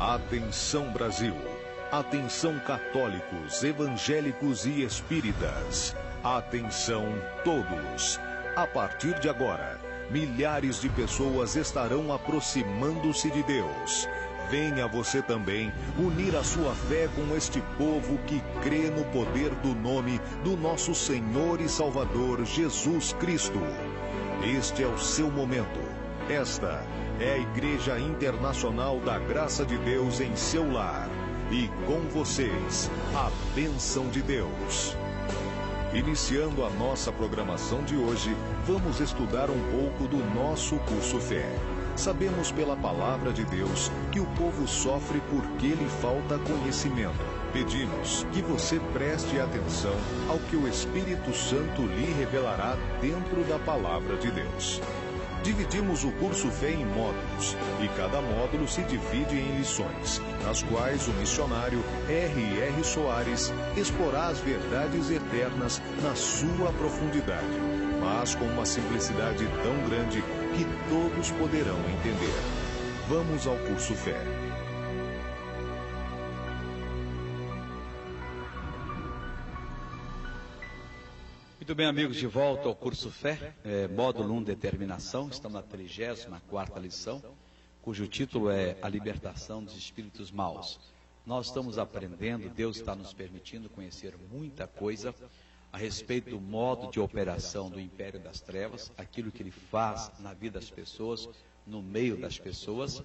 Atenção Brasil, atenção católicos, evangélicos e espíritas, atenção todos. A partir de agora, milhares de pessoas estarão aproximando-se de Deus. Venha você também unir a sua fé com este povo que crê no poder do nome do nosso Senhor e Salvador Jesus Cristo. Este é o seu momento. Esta é a Igreja Internacional da Graça de Deus em seu lar. E com vocês, a bênção de Deus. Iniciando a nossa programação de hoje, vamos estudar um pouco do nosso curso Fé. Sabemos pela palavra de Deus que o povo sofre porque lhe falta conhecimento. Pedimos que você preste atenção ao que o Espírito Santo lhe revelará dentro da palavra de Deus. Dividimos o curso Fé em módulos, e cada módulo se divide em lições, nas quais o missionário R.R. Soares exporá as verdades eternas na sua profundidade, mas com uma simplicidade tão grande que todos poderão entender. Vamos ao curso Fé. Muito bem, amigos, de volta ao curso Fé, módulo 1, Determinação. Estamos na 34ª lição, cujo título é A Libertação dos Espíritos Maus. Nós estamos aprendendo, Deus está nos permitindo conhecer muita coisa a respeito do modo de operação do Império das Trevas, aquilo que ele faz na vida das pessoas, no meio das pessoas,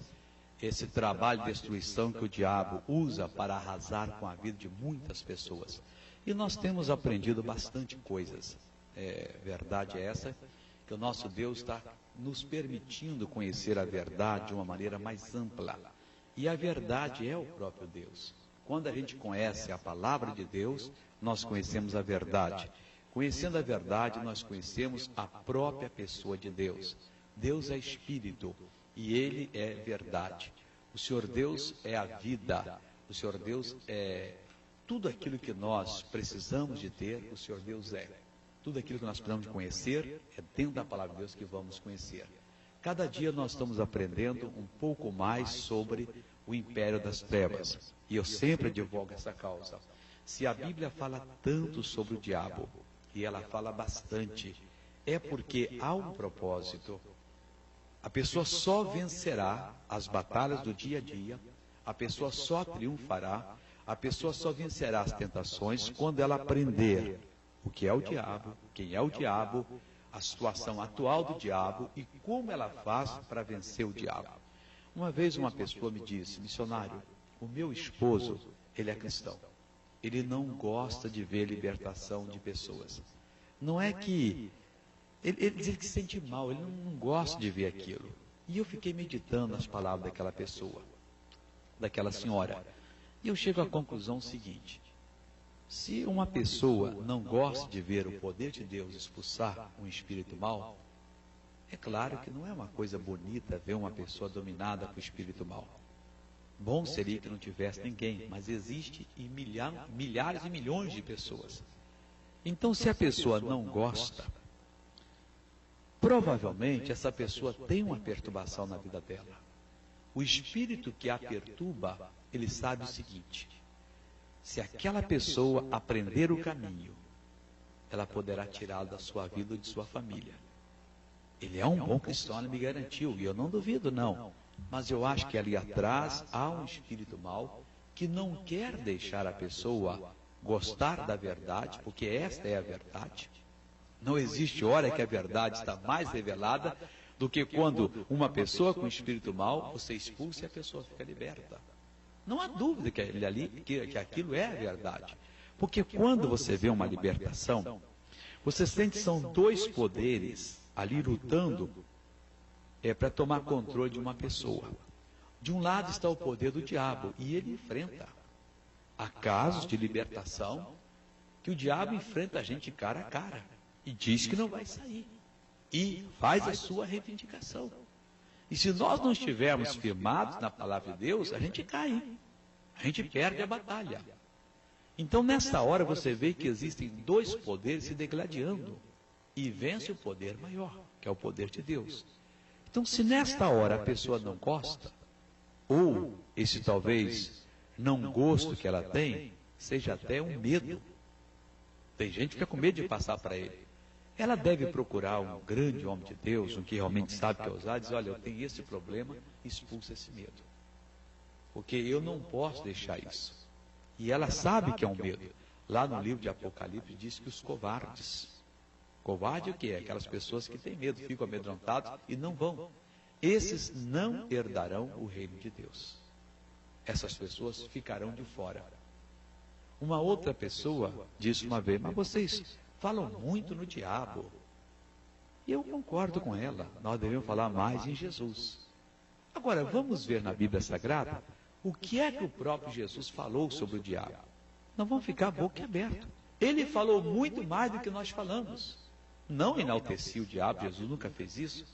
esse trabalho de destruição que o diabo usa para arrasar com a vida de muitas pessoas. E nós temos aprendido bastante coisas. Verdade é essa, que o nosso Deus está nos permitindo conhecer a verdade de uma maneira mais ampla. E a verdade é o próprio Deus. Quando a gente conhece a palavra de Deus, nós conhecemos a verdade. Conhecendo a verdade, nós conhecemos a própria pessoa de Deus. Deus é Espírito e Ele é verdade. O Senhor Deus é a vida. O Senhor Deus é tudo aquilo que nós precisamos de ter, o Senhor Deus é. Tudo aquilo que nós precisamos de conhecer, é dentro da palavra de Deus que vamos conhecer. Cada dia nós estamos aprendendo um pouco mais sobre o império das trevas. E eu sempre advogo essa causa. Se a Bíblia fala tanto sobre o diabo, e ela fala bastante, é porque há um propósito. A pessoa só vencerá as batalhas do dia a dia, a pessoa só triunfará, a pessoa só vencerá as tentações quando ela aprender o que é o diabo, quem é o diabo, a situação atual do diabo e como ela faz para vencer o diabo. Uma vez uma pessoa me disse: missionário, o meu esposo, ele é cristão. Ele não gosta de ver libertação de pessoas. Não é que... Ele diz que se sente mal, ele não gosta de ver aquilo. E eu fiquei meditando nas palavras daquela pessoa, daquela senhora. E eu chego à conclusão seguinte: se uma pessoa não gosta de ver o poder de Deus expulsar um espírito mau, é claro que não é uma coisa bonita ver uma pessoa dominada por espírito mau. Bom seria que não tivesse ninguém, mas existe milhares e milhões de pessoas. Então, se a pessoa não gosta, provavelmente essa pessoa tem uma perturbação na vida dela. O espírito que a perturba, ele sabe o seguinte: se aquela pessoa aprender o caminho, ela poderá tirá-lo da sua vida ou de sua família. Ele é um bom cristão, ele me garantiu, e eu não duvido não, mas eu acho que ali atrás há um espírito mau que não quer deixar a pessoa gostar da verdade, porque esta é a verdade. Não existe hora que a verdade está mais revelada do que quando uma pessoa com espírito mau, você expulsa e a pessoa fica liberta. Não há dúvida que aquilo é a verdade. Porque quando você vê uma libertação, você sente que são dois poderes ali lutando para tomar controle de uma pessoa. De um lado está o poder do diabo, e ele enfrenta. Há casos de libertação que o diabo enfrenta a gente cara a cara e diz que não vai sair. E faz a sua reivindicação. E se nós não estivermos firmados na palavra de Deus, a gente cai. A gente perde a batalha. Então, nessa hora, você vê que existem dois poderes se degladiando. E vence o poder maior, que é o poder de Deus. Então, se nesta hora a pessoa não gosta, Ou esse talvez não gosto que ela tem, seja até um medo. Tem gente que fica com medo de passar para ele. Ela deve procurar um grande homem de Deus, um que realmente sabe que é usar, e dizer, olha, eu tenho esse problema, expulsa esse medo. Porque eu não posso deixar isso. E ela sabe que é um medo. Lá no livro de Apocalipse diz que os covardes. Covarde o que é? Aquelas pessoas que têm medo, ficam amedrontados e não vão. Esses não herdarão o reino de Deus. Essas pessoas ficarão de fora. Uma outra pessoa disse uma vez, mas vocês falam muito no diabo. E eu concordo com ela, nós devemos falar mais em Jesus. Agora, vamos ver na Bíblia Sagrada o que é que o próprio Jesus falou sobre o diabo. Nós vamos ficar boca aberta. Ele falou muito mais do que nós falamos. Não enaltecia o diabo, Jesus nunca fez isso.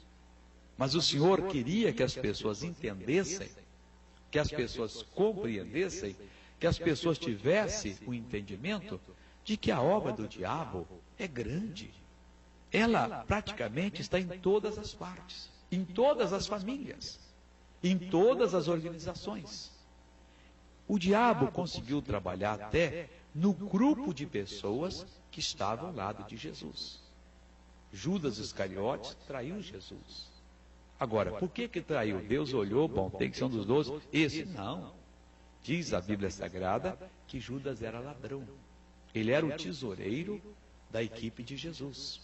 Mas o Senhor queria que as pessoas entendessem, que as pessoas compreendessem, que as pessoas tivessem o entendimento de que a obra do diabo é grande. Ela praticamente está em todas as partes, em todas as famílias, em todas as organizações. O diabo conseguiu trabalhar até no grupo de pessoas que estavam ao lado de Jesus. Judas Iscariotes traiu Jesus. Agora, por que traiu? Deus olhou, bom, tem que ser um dos 12. Esse não. Diz a Bíblia Sagrada que Judas era ladrão. Ele era o tesoureiro da equipe de Jesus.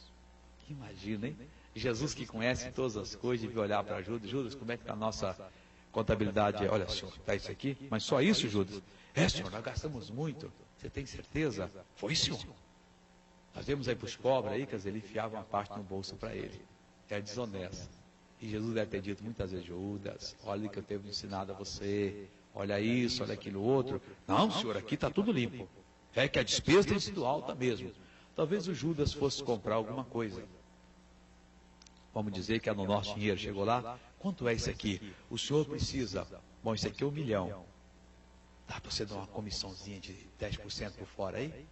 Imagina, hein? Jesus que conhece todas as coisas, devia olhar para Judas. Judas, como é que está a nossa contabilidade? Olha, senhor, está isso aqui? Mas só isso, Judas? É, senhor, nós gastamos muito. Você tem certeza? Foi, senhor. Nós vemos aí para os pobres aí, que ele enfiava uma parte no bolso para ele. É desonesto. E Jesus deve ter dito muitas vezes, Judas, olha o que eu tenho ensinado a você. Olha isso, olha aquilo outro. Não, senhor, aqui está tudo limpo. É que a despesa tem sido alta mesmo. Talvez o Judas fosse comprar alguma coisa. Vamos dizer que é no nosso dinheiro. Chegou lá, quanto é isso aqui? O senhor precisa. Bom, isso aqui é 1 milhão. Dá para você dar uma comissãozinha de 10% por fora aí?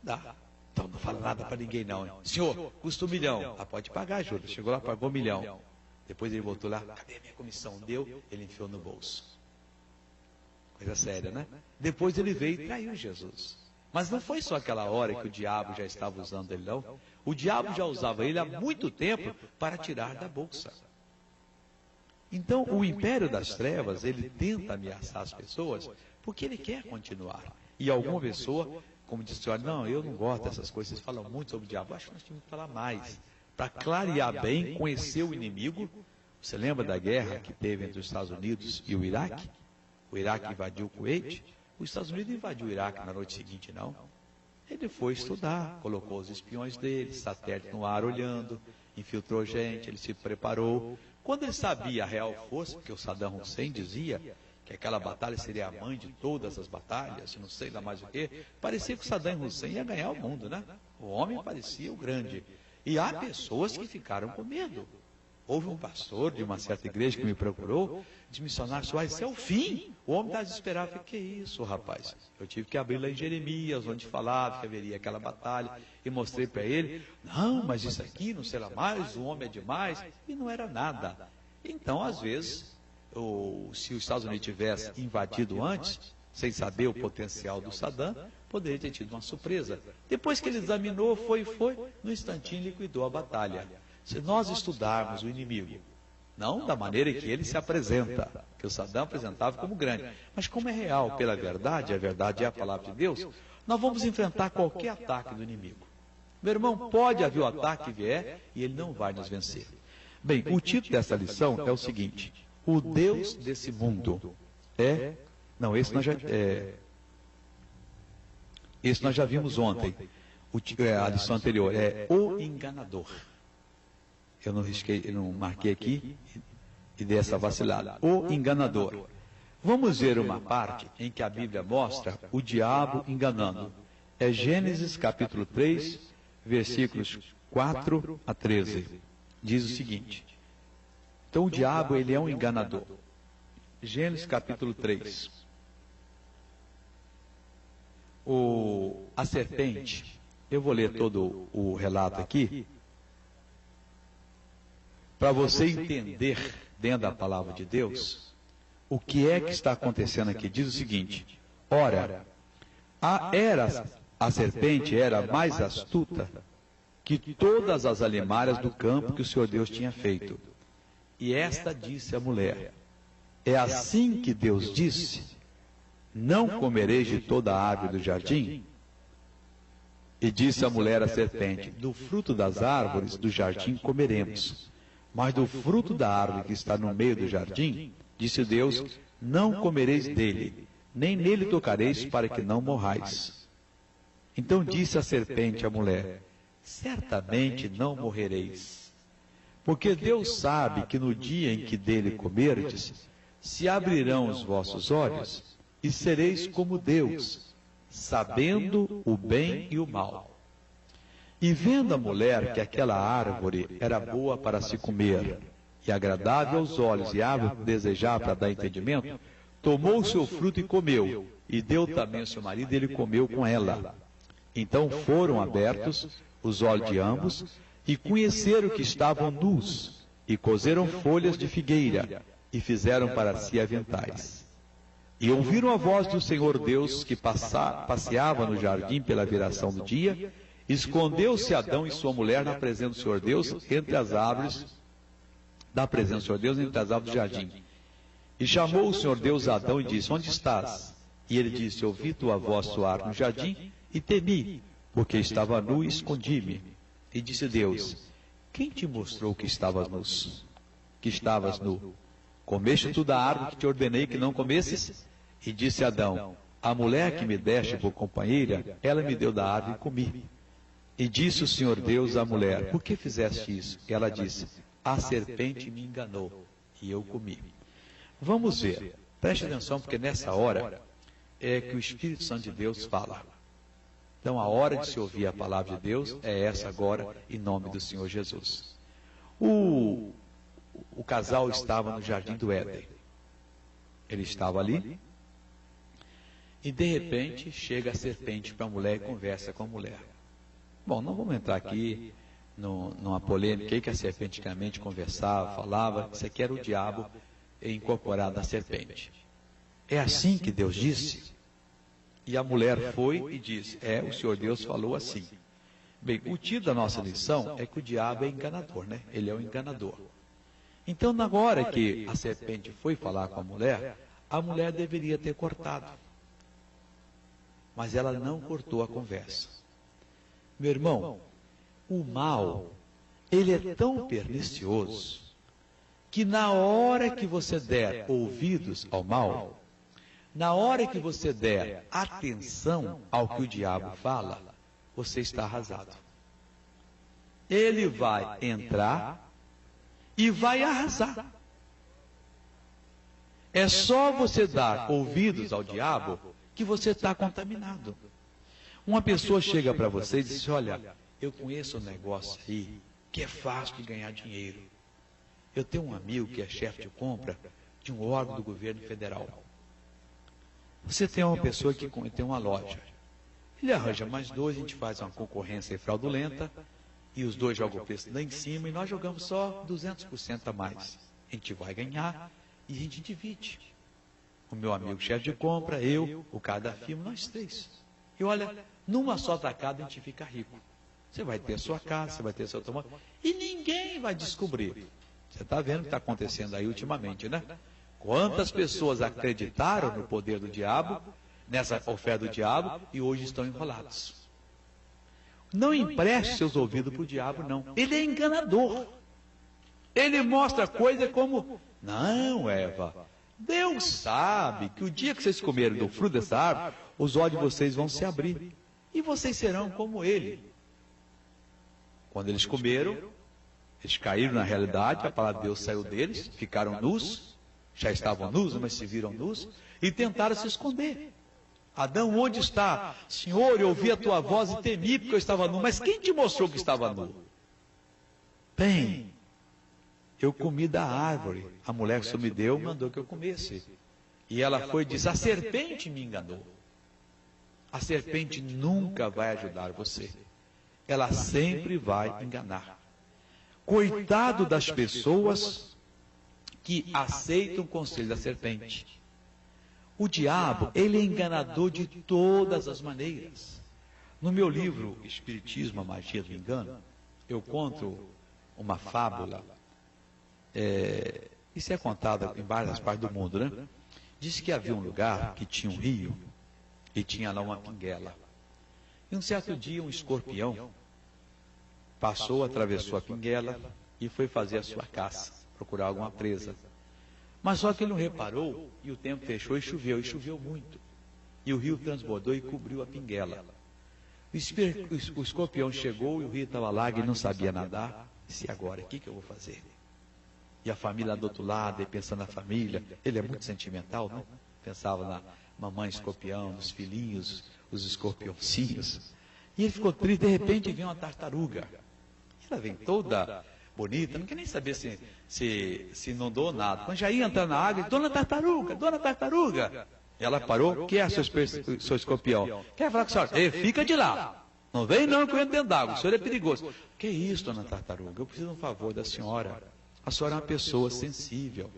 Dá. Então não fala nada para ninguém não. Hein? Senhor, custa 1 milhão. Ah, pode pagar, Judas. Chegou lá, pagou 1 milhão. Depois ele voltou lá, cadê a minha comissão? Deu, ele enfiou no bolso. Coisa séria, né? Depois ele veio e traiu Jesus. Mas não foi só aquela hora que o diabo já estava usando ele, não. O diabo já usava ele há muito tempo para tirar da bolsa. Então, o império das trevas, ele tenta ameaçar as pessoas porque ele quer continuar. E alguma pessoa, como disse, olha, não, eu não gosto dessas coisas, vocês falam muito sobre o diabo. Acho que nós tínhamos que falar mais. Para clarear bem, conhecer o inimigo. Você lembra da guerra que teve entre os Estados Unidos e o Iraque? O Iraque invadiu o Kuwait. Os Estados Unidos invadiu o Iraque na noite seguinte, não. Ele foi estudar, colocou os espiões dele, satélite no ar olhando, infiltrou gente, ele se preparou. Quando ele sabia a real força, porque o Saddam Hussein dizia que aquela batalha seria a mãe de todas as batalhas, não sei lá mais o quê, parecia que o Saddam Hussein ia ganhar o mundo, né? O homem parecia o grande. E há pessoas que ficaram com medo. Houve um pastor de uma certa igreja que me procurou, de missionário, isso é o fim. O homem está desesperado. Eu falei, que isso, rapaz? Eu tive que abrir lá em Jeremias, onde falava que haveria aquela batalha, e mostrei para ele, não, mas isso aqui, não sei lá mais, o homem é demais, e não era nada. Então, às vezes, se os Estados Unidos tivesse invadido antes, sem saber o potencial do Saddam, poderia ter tido uma surpresa. Depois que ele examinou, foi, no instantinho liquidou a batalha. Se nós estudarmos o inimigo, não da maneira que ele se apresenta, que o Saddam apresentava como grande, mas como é real, pela verdade, a verdade é a palavra de Deus, nós vamos enfrentar qualquer ataque do inimigo. Meu irmão, pode haver o ataque que vier e ele não vai nos vencer. Bem, o título dessa lição é o seguinte, o Deus desse mundo é... Não, esse nós já vimos ontem, a lição anterior, é o enganador. Eu não risquei, eu não marquei aqui e dei essa vacilada. O enganador. Vamos ver uma parte em que a Bíblia mostra o diabo enganando. É Gênesis capítulo 3, versículos 4 a 13. Diz o seguinte. Então o diabo, ele é um enganador. Gênesis capítulo 3. A serpente, eu vou ler todo o relato aqui, para você entender, dentro da palavra de Deus, o que é que está acontecendo aqui? Diz o seguinte: ora, a serpente era mais astuta que todas as alimárias do campo que o Senhor Deus tinha feito. E esta disse à mulher: é assim que Deus disse: não comereis de toda a árvore do jardim? E disse a mulher à serpente: do fruto das árvores do jardim comeremos, mas do fruto da árvore que está no meio do jardim, disse Deus, não comereis dele, nem nele tocareis, para que não morrais. Então disse a serpente à mulher: certamente não morrereis, porque Deus sabe que no dia em que dele comerdes, se abrirão os vossos olhos, e sereis como Deus, sabendo o bem e o mal. E vendo a mulher que aquela árvore era boa para se comer, e agradável aos olhos, e árvore desejar para dar entendimento, tomou o seu fruto e comeu, e deu também ao seu marido, e ele comeu com ela. Então foram abertos os olhos de ambos, e conheceram que estavam nus, e coseram folhas de figueira, e fizeram para si aventais. E ouviram a voz do Senhor Deus, que passeava no jardim pela viração do dia. Escondeu-se Adão e sua mulher na presença do Senhor Deus, entre as árvores, da presença do Senhor Deus, entre as árvores do jardim. E chamou o Senhor Deus a Adão e disse: onde estás? E ele disse: ouvi tua voz soar no jardim, e temi, porque estava nu e escondi-me. E disse Deus: quem te mostrou que estavas nu? Que estavas nu? Comeste tu da árvore que te ordenei que não comesses? E disse Adão: a mulher que me deste por companheira, ela me deu da árvore e comi. E disse o Senhor Deus à mulher: por que fizeste isso? E ela disse: a serpente me enganou, e eu comi. Vamos ver, preste atenção, porque nessa hora é que o Espírito Santo de Deus fala. Então a hora de se ouvir a palavra de Deus é essa agora, em nome do Senhor Jesus. O casal estava no jardim do Éden. Ele estava ali, e de repente chega a serpente para a mulher e conversa com a mulher. Bom, não vamos entrar aqui numa polêmica aí que a serpente antigamente conversava, falava. Isso aqui era o diabo incorporado na serpente. É assim que Deus disse? E a mulher foi e disse: o Senhor Deus falou assim. Bem, o título da nossa lição é que o diabo é enganador, né? Ele é o enganador. Então, na hora que a serpente foi falar com a mulher deveria ter cortado. Mas ela não cortou a conversa. Meu irmão, o mal, ele é tão pernicioso, que na hora que você der ouvidos ao mal, na hora que você der atenção ao que o diabo fala, você está arrasado. Ele vai entrar e vai arrasar. É só você dar ouvidos ao diabo que você está contaminado. Uma pessoa chega para você e diz: olha, eu conheço um negócio aí que é fácil de ganhar dinheiro. Eu tenho um amigo que é chefe de compra de um órgão do governo federal. Você tem uma pessoa que tem uma loja. Ele arranja mais dois, a gente faz uma concorrência fraudulenta, e os dois jogam o preço lá em cima, e nós jogamos só 200% a mais. A gente vai ganhar e a gente divide. O meu amigo chefe de compra, eu, o cara da firma, nós três. E olha, numa só tacada a gente fica rico. Você vai ter a sua casa, você vai ter seu automóvel, e ninguém vai descobrir. Você está vendo o que está acontecendo aí ultimamente, né? Quantas pessoas acreditaram no poder do diabo, nessa oferta do diabo, e hoje estão enrolados. Não empreste seus ouvidos para o diabo, não. Ele é enganador. Ele mostra coisa como: não, Eva, Deus sabe que o dia que vocês comerem do fruto dessa árvore, os olhos de vocês vão se abrir, e vocês serão como ele. Quando eles comeram, eles caíram na realidade, a palavra de Deus saiu deles, ficaram nus, já estavam nus, mas se viram nus, e tentaram se esconder. Adão, onde está? Senhor, eu ouvi a tua voz e temi porque eu estava nu. Mas quem te mostrou que estava nu? Bem, eu comi da árvore. A mulher que o Senhor me deu mandou que eu comesse. E ela foi e disse: a serpente me enganou. A serpente nunca vai ajudar você. Ela sempre vai enganar. Coitado das pessoas que aceitam o conselho da serpente. O diabo, ele é enganador de todas as maneiras. No meu livro, Espiritismo, a Magia do Engano, eu conto uma fábula, isso é contado em várias partes do mundo, né? Diz que havia um lugar que tinha um rio e tinha lá uma pinguela. E um certo dia um escorpião passou, atravessou a pinguela e foi fazer a sua caça, procurar alguma presa. Mas só que ele não reparou e o tempo fechou e choveu muito. E o rio transbordou e cobriu a pinguela. O escorpião chegou e o rio estava lá e não sabia nadar. Disse, agora, o que eu vou fazer? E a família lá do outro lado, ele pensando na família, ele é muito sentimental, não? Pensava na mamãe escorpião, nos filhinhos, os escorpiãozinhos. E ele ficou triste, de repente vem uma tartaruga. Ela vem toda bonita, não quer nem saber se inundou nada. Quando já ia entrar na água, dona tartaruga. Ela parou, o que é, seu escorpião? Quer falar com a senhora? Ei, fica de lá. Não vem não, que eu entro dentro d'água, o senhor é perigoso. Que isso, dona tartaruga? Eu preciso de um favor da senhora. A senhora é uma pessoa sensível.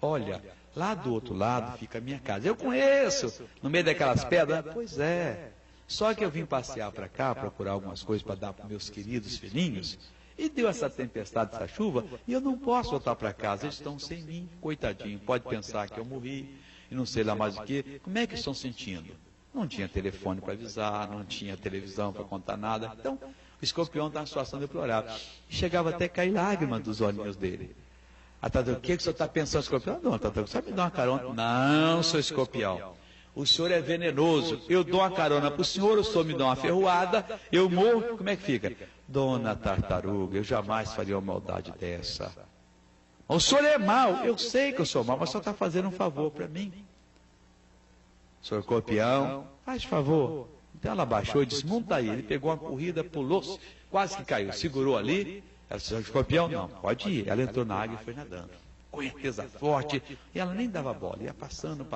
Olha, lá do outro lado fica a minha casa. Eu conheço, no meio daquelas pedras. Pois é. Só que eu vim passear para cá, procurar algumas coisas para dar para meus queridos filhinhos. E deu essa tempestade, essa chuva, e eu não posso voltar para casa. Eles estão sem mim, coitadinho. Pode pensar que eu morri, e não sei lá mais o que. Como é que estão sentindo? Não tinha telefone para avisar, não tinha televisão para contar nada. Então, o escorpião está numa situação deplorável. E chegava até a cair lágrimas dos olhinhos dele. A tartaruga, o que o senhor está pensando, escorpião? Não, tartaruga, você me dá uma carona? Não, seu escorpião. O senhor é venenoso. Eu dou uma carona para o senhor me dá uma ferroada, eu morro, como é que fica? Dona tartaruga, eu jamais faria uma maldade dessa. O senhor é mau, eu sei que eu sou mau, mas só está fazendo um favor para mim. Senhor escorpião, faz favor. Então ela baixou e disse, monta aí. Ele pegou uma corrida, pulou, quase que caiu, segurou ali. Ela disse, escorpião, não, pode ir. Ela entrou na água e foi nadando. Correnteza forte, e ela nem dava bola, ia passando.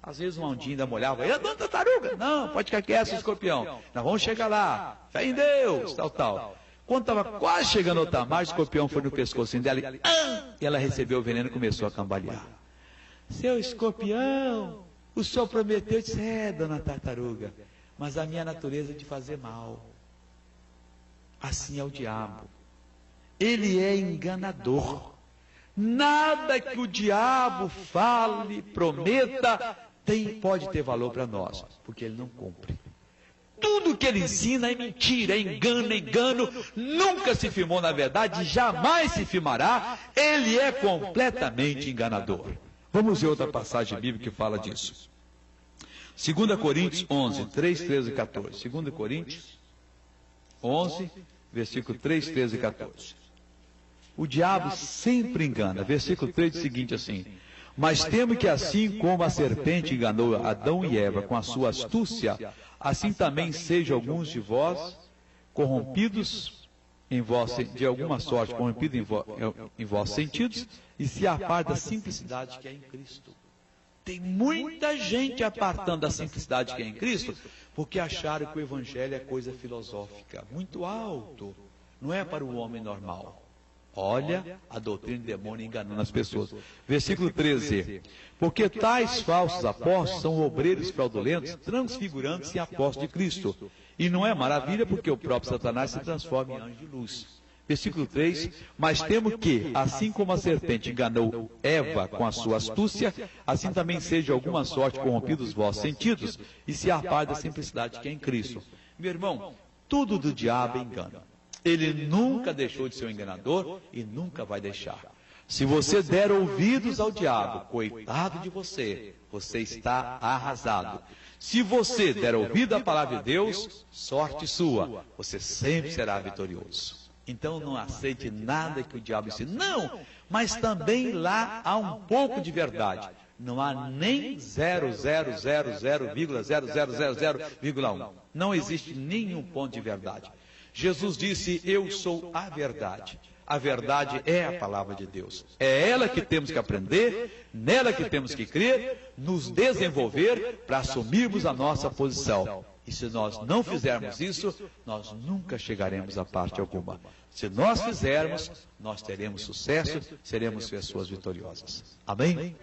Às vezes uma ondinha ainda molhava, e a dona tartaruga, não, pode ficar quieto, escorpião. Nós vamos chegar lá, fé em Deus, tal. Quando estava quase chegando ao tamar, o escorpião foi no pescocinho dela e ela recebeu o veneno e começou a cambalear. Seu escorpião, o senhor prometeu, disse, dona tartaruga, mas a minha natureza é de fazer mal. Assim é o diabo. Ele é enganador. Nada que o diabo fale, prometa, pode ter valor para nós, porque ele não cumpre. Tudo que ele ensina é mentira, é engano, nunca se firmou na verdade, jamais se firmará, ele é completamente enganador. Vamos ver outra passagem bíblica que fala disso. 2 Coríntios 11, 3, 13 e 14. 2 Coríntios 11, versículo 3, 13 e 14. O diabo sempre engana. Versículo 3 diz o seguinte assim, mas temo que assim como a serpente enganou Adão e Eva com a sua astúcia, assim também sejam alguns de vós corrompidos de alguma sorte, corrompidos em vossos sentidos, e se apartam da simplicidade que é em Cristo. Tem muita gente apartando da simplicidade que é em Cristo, porque acharam que o Evangelho é coisa filosófica, muito alto, não é para o homem normal. Olha a doutrina do demônio enganando as pessoas. Versículo 13. Porque tais falsos apóstolos são obreiros fraudulentos, transfigurantes em apóstolos de Cristo. E não é maravilha porque o próprio Satanás se transforma em anjo de luz. Versículo 3. Mas temo que, assim como a serpente enganou Eva com a sua astúcia, assim também seja alguma sorte corrompidos os vossos sentidos e se apartem da simplicidade que é em Cristo. Meu irmão, tudo do diabo é engano. Ele nunca deixou de ser um enganador e nunca vai deixar. Se você der ouvidos ao diabo, coitado de você, você está arrasado. Se você der ouvido à palavra de Deus, sorte sua, você sempre será vitorioso. Então não aceite nada que o diabo ensine. Não, mas também lá há um pouco de verdade. Não há nem 0,000,000,1. Não existe nenhum ponto de verdade. Jesus disse, eu sou a verdade. A verdade é a palavra de Deus. É ela que temos que aprender, nela que temos que crer, nos desenvolver para assumirmos a nossa posição. E se nós não fizermos isso, nós nunca chegaremos a parte alguma. Se nós fizermos, nós teremos sucesso, seremos pessoas vitoriosas. Amém?